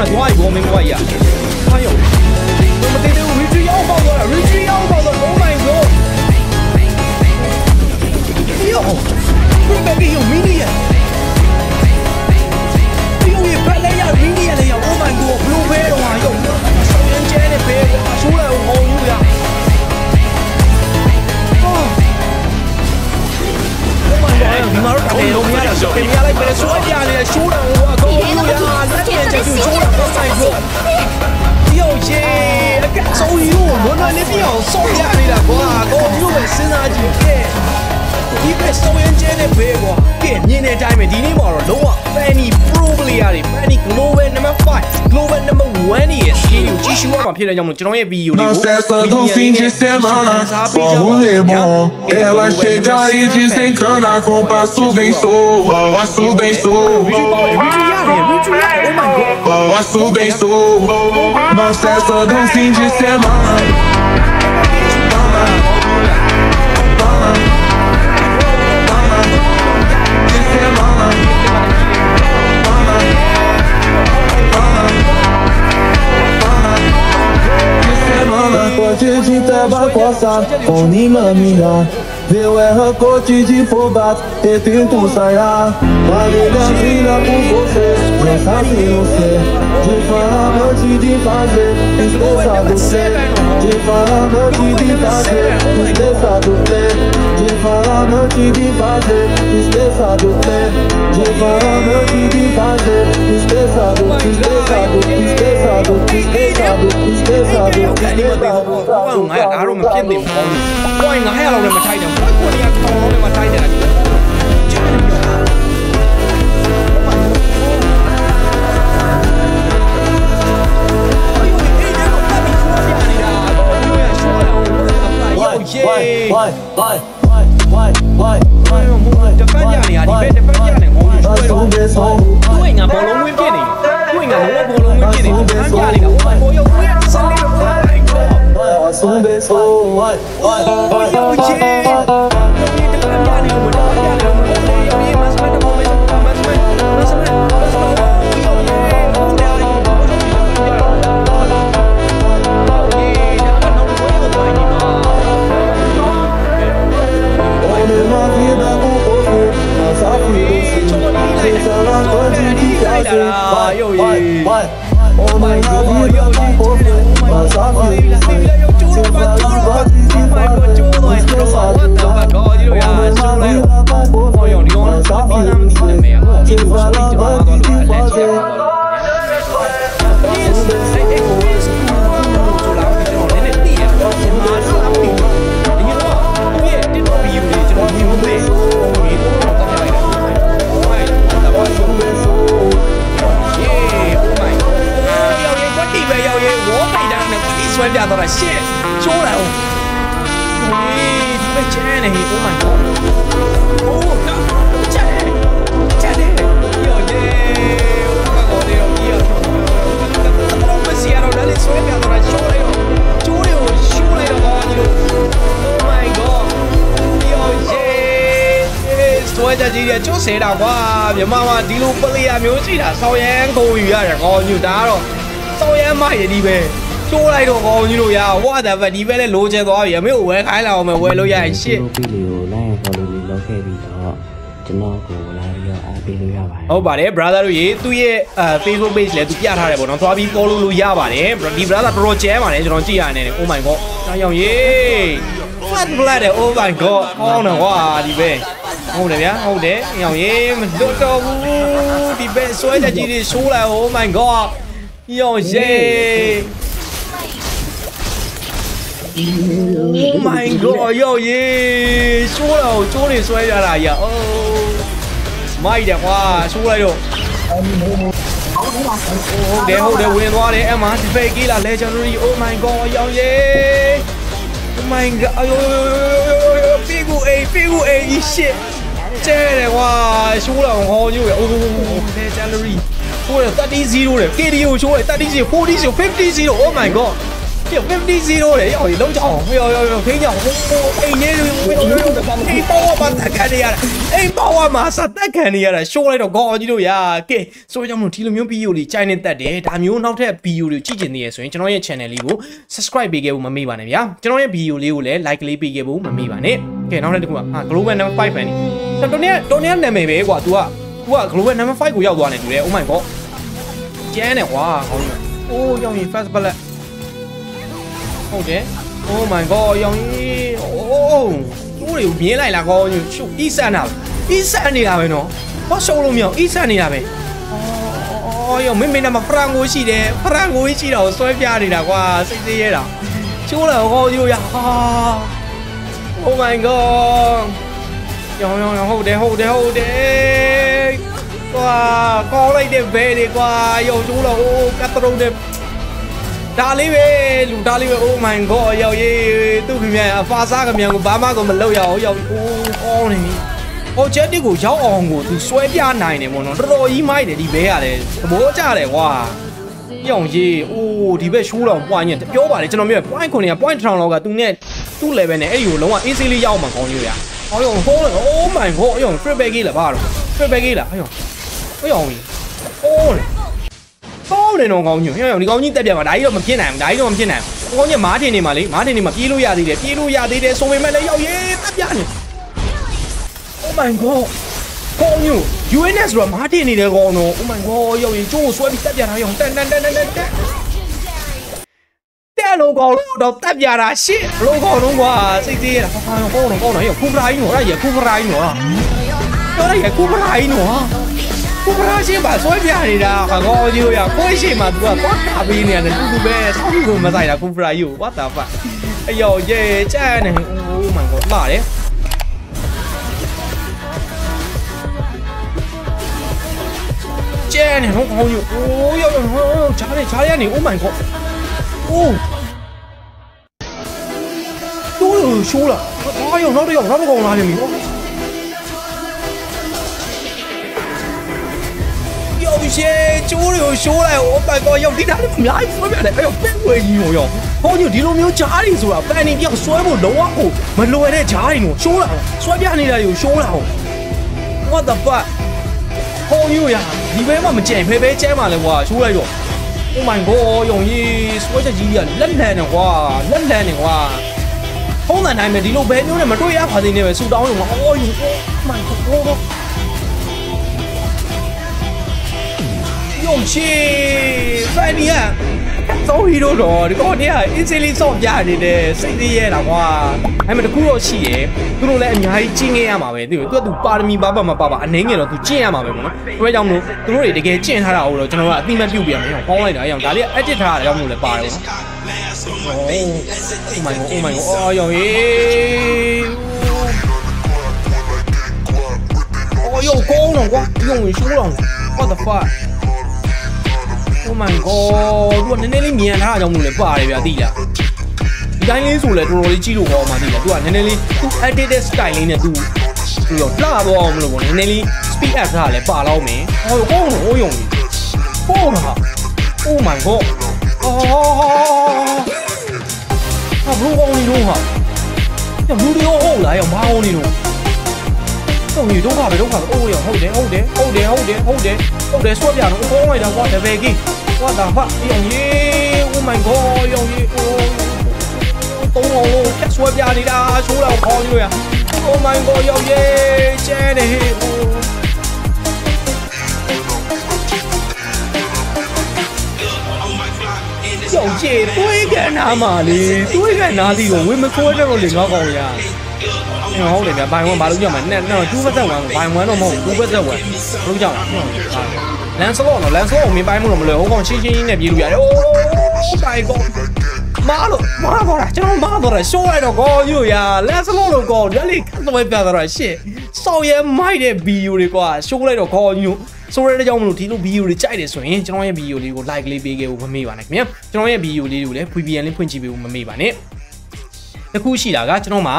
呢，多一个没关系啊。哎呦，我们这个retreat要爆了，retreat要爆了 ，Oh my god！ 哎呦，这边给有minion， 哎呦也拍了呀 minion 了呀 ，Oh my god，blue bear 的话有，少年间的 bear 出来我好牛呀！你妈打电动呀！给你来别说呀！你输了我够牛呀！那边就输了我再说。有些周瑜我那里比较少呀你了哇！够牛的是哪几个？一个收音机的背过，给你的台面地里毛了弄啊！把你 probably 啊的，把你 global number 5、global number 1的，也有继续往旁边的项目，这种也比有的。Não cessa no fim de semana, só rolê bom. Ela chega e desencana com passo bem solto, passo bem solto. Passo bem solto. Não cessa no fim de semana. 过去去在把过山，供你们明了。别为何过去去破败，也并不善良。把力量尽量不作祟，人生是如此。解放了没去的发现，你是啥都对。解放了没去的发现，你是啥都对。解放了没去的发现，你是啥都对。解放了没去的发现，你是啥都，你是啥都，你是啥都，你是啥都，你是啥都。我哎呀，哪路没骗你？我应该还要让人们猜的，我过年要让人们猜的。这翻家呢啊，你别这翻家呢，我跟你说的，对呀，暴龙会变的，对呀，我暴龙会变的，翻家呢，我要不要生那个？送别送，有钱，你这翻家呢，我这翻家呢，我有钱，马上买的，我买什么？就谁了哇？别妈妈地路不离啊，没有谁了，少年狗鱼啊，我牛大了，少年买的地呗，出来的我牛呀，我在外地边的路线多也没有外开了，我们外路也是。好吧嘞 ，brother တို့ရေသူ့ရဲ့Facebook page လည်းသူပြထားတယ်ပေါ့နော်။သွားပြီး follow လို့ရပါတယ်။ဒီ brother တော်တော်ကျဲပါနဲ့ကျွန်တော်ကြည့်ရနေတယ် Oh my god ။ကြောင်ရောက်ရေ။ flat flat တဲ့ Oh my god ။ကောင်းတယ်ကွာဒီပဲ။ဟုတ်တယ်ဗျာဟုတ်တယ်။ရောက်ရေမလွတ်တော့ဘူး။ဒီပဲဆွဲချက်ကြီးတွေဆိုးလိုက် Oh my god ။ရောက်ရေ Oh my god ရောက်ရေဆိုးတော့ကျိုးနေဆွဲကြတာကြီး။အော်မိုက်တယ်ကွာဆိုးလိုက်တော့ဟုတ်တယ်ဝင်သွားတယ်အမှဒီဖေးကြီးလာ legendary Oh my god ရောင်ရေ Oh my god အယိုပြေကူအေး shit ကျဲတယ်ကွာဆိုးတော့ဟောညို့ရ Oh legendary ဆိုးတယ်30-0တယ် KD ကိုဆိုးတယ်30-0 40-0 50-0 Oh my god 50-0လေရောက်လုံးချောင်းရောဖိညောင်းအိမ်နေအိမ်ပေါ်မှာတက်ခံနေရတာအိမ်ပေါ်မှာစတက်ခံနေရတာရှိုးလိုက်တော့ကောင်းကြီးတို့ရာကဲဆိုကြောင့်မလို့ဒီလိုမျိုးဗီဒီယိုလေးကြိုက်နေတတ်တယ်ဒါမျိုးနောက်ထပ်ဗီဒီယိုတွေကြည့်ချင်နေရဆိုရင်ကျွန်တော်ရဲ့ channel လေးကို subscribe ပေးခဲ့ဖို့မမေ့ပါနဲ့ဗျာကျွန်တော်ရဲ့ဗီဒီယိုလေးကိုလည်း like လေးပေးခဲ့ဖို့မမေ့ပါနဲ့ကဲနောက်တစ်ခုကglobal number 5 fan တော်နေနာမည်ပဲကွာ तू က global number 5ကိုရောက်သွားနေတူတယ် oh my god ကျန်းတယ်ကွာကောင်းကြီးအိုးရောက်ရင် fast bullet ဟုတ်တယ် oh my god ရောင်ကြီးအိုးသူ့တွေကိုမြင်လိုက်လားကောရှုပ်အီးဆန်နေတာပဲနော်ဘာရှုံးလို့မရအောင်အီးဆန်နေတာပဲအော်ရောမင်းနာမှာဖရန်ကိုရှိတယ်ဖရန်ကိုရှိတာကိုဆွဲပြနေတာကွာစိတ်သေးရဲတာချိုးလာကောရိုးရဟာ oh my god ရောင်ဟုတ်တယ်ကွာကောင်းလိုက်တဲ့ဘဲတွေကွာရောင်ချိုးလာအိုးကတ်တုံးတဲ့ဒါလေးပဲလူဒါလေးပဲ oh my god ရောက်ရေးသူ့ခင်ဗျာအဖာစားခင်ဗျာကိုဘာမှကိုမလုပ်ရအောင်ရောက်အိုးအောင်းနေobjective ကိုရောက်အောင်ကိုသူဆွဲပြနိုင်တယ်ပေါ့နော်တော်တော်ကြီးမိုက်တယ်ဒီဘဲရတယ်သဘောကျတယ်ကွာရောင်ရေးအိုးဒီဘက်ရှိုးတော့ point ညပြောပါလေကျွန်တော်ပြော point 9က point 1000လောက်ကသူနဲ့သူ့ level နဲ့အဲ့ဒီကိုလုံးဝ easy လေးရောက်မှာကောင်းကြီးရဟောရောဟိုး oh my god ရော free back ကြီးလားဘာတော့ free back ကြီးလားဟောရောအိုးကောင်းတယ်တော့ကောင်းညိုဒီကောင်းကြီးတက်ပြမှာဒါကြီးတော့မဖြစ်နိုင်ဘူးဒါကြီးတော့မဖြစ်နိုင်ဘူးကောင်းကြီးမားတင်နေမှာလေမားတင်နေမှာပြေးလို့ရသေးတယ်ဆိုပေမဲ့လည်းရောက်ရေးတက်ပြနေ oh my god ကောင်းညို UNS ဆိုတာမားတင်နေတယ်ကောင်းတော့ oh my god ရောက်ရေးကျိုးဆွဲပြီးတက်ပြတာရောတန်တဲ့လို့ကောင်းတော့တက်ပြတာရှစ်လို့ကောင်းတော့ကွာစိတ်သေးရတာကောင်းတော့ရောခုပရာကြီးနော်အဲ့ရခုပရာကြီးနော်တော်ရခုပရာကြီးနော်ခုပရာရှိပါဆွဲပြနေတာကောင်းကြီးရကိုရှိမှ तू ကတော့တာပေးနေတယ်တူပဲဆောင်းကိုမဆိုင်တာခုပရာကြီးကို what the fuck အယောရဲကျန်းနေ oh my god လာတယ်ကျန်းနေဟောကောင်းကြီးအိုးယောချားရနေ oh my god အိုးတို့ရှိုးလာအော်ယောနောက်တော့ကောင်းလာနေပြီရှေးကျိုးတွေကိုရှိုးလိုက် oh my god ရောက်ဒီတာလေးအများကြီးဆွဲပြတယ်အဲ့တော့ပက်ဝဲကြီးကိုရောက်ဟောညဒီလိုမျိုးဂျားတွေဆိုတာပန်နေပြောက်ဆွဲဖို့လုံးဝကိုမလွယ်တဲ့ဂျားတွေကိုရှိုးလာဆွဲပြနေတာတွေကိုရှိုးလာ what the fuck ဟောညရဒီဘဲမှာမကြံဖဲကျဲမှာလဲကွာရှိုးလိုက်တော့ oh my god ယုံကြီးဆွဲချက်ကြီးကလက်လန်နေကွာဖုန်းတန်တိုင်းပဲဒီလိုဘဲမျိုးနဲ့မတွေ့ရပါသေးနဲ့ပဲဆူတောင်းရုံကအော်ယူ oh my god用气，反正啊，早起都着，你讲你啊，一直里上家的嘞，谁的也那话，还没得苦劳气耶，都来你还经验嘛呗，对不？都巴的米爸爸嘛爸爸，年个了都经验嘛呗嘛，为什么？都来这个经验他了，我了，就那话，你们表表没有，光来的，样，哪里一直他了，要么来巴的。Oh my god，哎呦耶！哦哟，光了光，用手了 ，what the fuck？Oh my god သူကနည်းနည်းလေးမြန်ထားတာကြောင့်မလို့လေပါတယ်ဗျာသိလားဒီတိုင်းလေးဆိုလဲတော်တော်လေးကြည့်လို့ကောင်းမှသိလားသူကနည်းနည်းလေးသူ edited style လေးနဲ့သူရောလှသွားအောင်မလို့ပေါ့နည်းနည်းလေး speed up ထားလဲပါလောက်မယ်ဟောကောင်းတော့ယုံကြီးကောင်းတာ Oh my god ဟာဘလို့ကောင်းနေတော့ဟာညလူတွေဟုတ်လားရောမအောင်နေတော့တော့ဒီဒုက္ခပဲအိုးရဟုတ်တယ်ဆွဲပြတော့ကောင်းလိုက်တာကွာတပည့်ကြီး what the fuck ယုံကြီး oh my god ယုံကြီးတုံးအောင်လို့ဖြတ်ဆွဲပြနေတာရှိုးတော့ခေါင်းရွေး oh my god ယုံကြီးကျဲနေဟေးယုံကြီးတွေးကန်နာမှာလေတွေးကန်နာစီကိုဝေမဆွဲတော့လေငေါကောင်ရဟုတ်တယ်ဗျဘိုင်1ဘာလို့ကြောက်မှာနဲ့2%1ဘိုင်1တော့မဟုတ်2%1ဘလို့ကြောက်လန်စလော့နော်လန်စလော့ကိုမင်းပိုင်းမှုတော့မလွယ်ဟိုကောင်ချင်းနဲ့ပြေးလို့ရတယ် oh my god မာတော့တာကျွန်တော်မာတော့တာရှိုးလိုက်တော့ကောညို့ရလန်စလော့လို့ကောဒီလေးခတ်တော့ပြတာရှစ်စောက်ရဲမိုက်တဲ့ဗီဒီယိုတွေကွာရှိုးလိုက်တော့ကောညို့ဆိုရတဲ့ကြောင့်မလို့ဒီလိုဗီဒီယိုတွေကြိုက်တယ်ဆိုရင်ကျွန်တော်ရဲ့ဗီဒီယိုလေးကို like လေးပေးခဲ့ဖို့မမေ့ပါနဲ့ခင်ဗျာကျွန်တော်ရဲ့ဗီဒီယိုလေးတွေကိုလည်း VPN လေးဖွင့်ကြည့်ပေးဖို့မမေ့ပါနဲ့တခုရှိတာကကျွန်တော်မှာ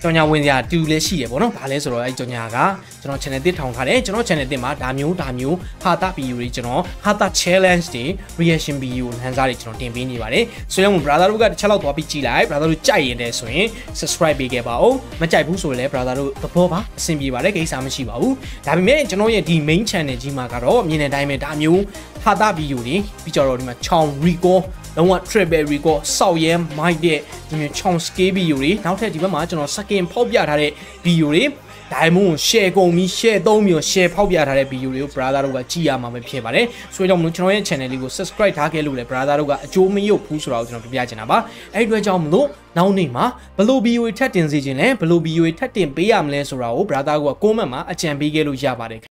ကြော်ညာဝင်စရာတူလည်းရှိတယ်ပေါ့နော်ဘာလဲဆိုတော့အဲ့ကြော်ညာကကျွန်တော် channel တစ်ထောင်ထားတယ်ကျွန်တော် channel တစ်မှာဒါမျိုးဟာတာ video တွေကျွန်တော်ဟာတာ challenge တွေ reaction video လမ်းစားတွေကျွန်တော်တင်ပေးနေပါတယ်ဆိုတော့ brother တို့ကတစ်ချက်လောက်သွားပြီးကြည့်လိုက် brother တို့ကြိုက်ရင်လည်းဆိုရင် subscribe ပေးခဲ့ပါဦးမကြိုက်ဘူးဆိုရင်လည်း brother တို့သဘောပါအဆင်ပြေပါတယ်ကိစ္စမရှိပါဘူးဒါပေမဲ့ကျွန်တော်ရဲ့ဒီ main channel ကြီးမှာကတော့မြင်တဲ့အတိုင်းပဲဒါမျိုးဟာတာ video တွေပြီးကြတော့ဒီမှာချောင်း record လုံးဝ triple record စောက်ရဲ mic တဲ့ဒီမျိုးချောင်း scale video တွေနောက်ထပ်ဒီဘက်မှာကျွန်တော် second ဖောက်ပြထားတဲ့ video တွေDiamond share ကုန်ပြီး share သုံးပြီး share ဖောက်ပြထားတဲ့ video တွေကို brother တို့ကကြည့်ရမှာပဲဖြစ်ပါတယ်ဆိုတော့မလို့ကျွန်တော်ရဲ့ channel လေးကို subscribe ထားခဲ့လို့လည်း brother တို့ကအကျိုးမရုပ်ဘူးဆိုတော့ကျွန်တော်ပြပြချင်တာပါအဲ့ဒီအတွက်ကြောင့်မလို့နောက်နေ့မှာဘယ်လို video တွေထပ်တင်စေချင်လဲဘယ်လို video တွေထပ်တင်ပေးရမလဲဆိုတာကို brother က comment မှာအကြံပေးခဲ့လို့ရပါတယ်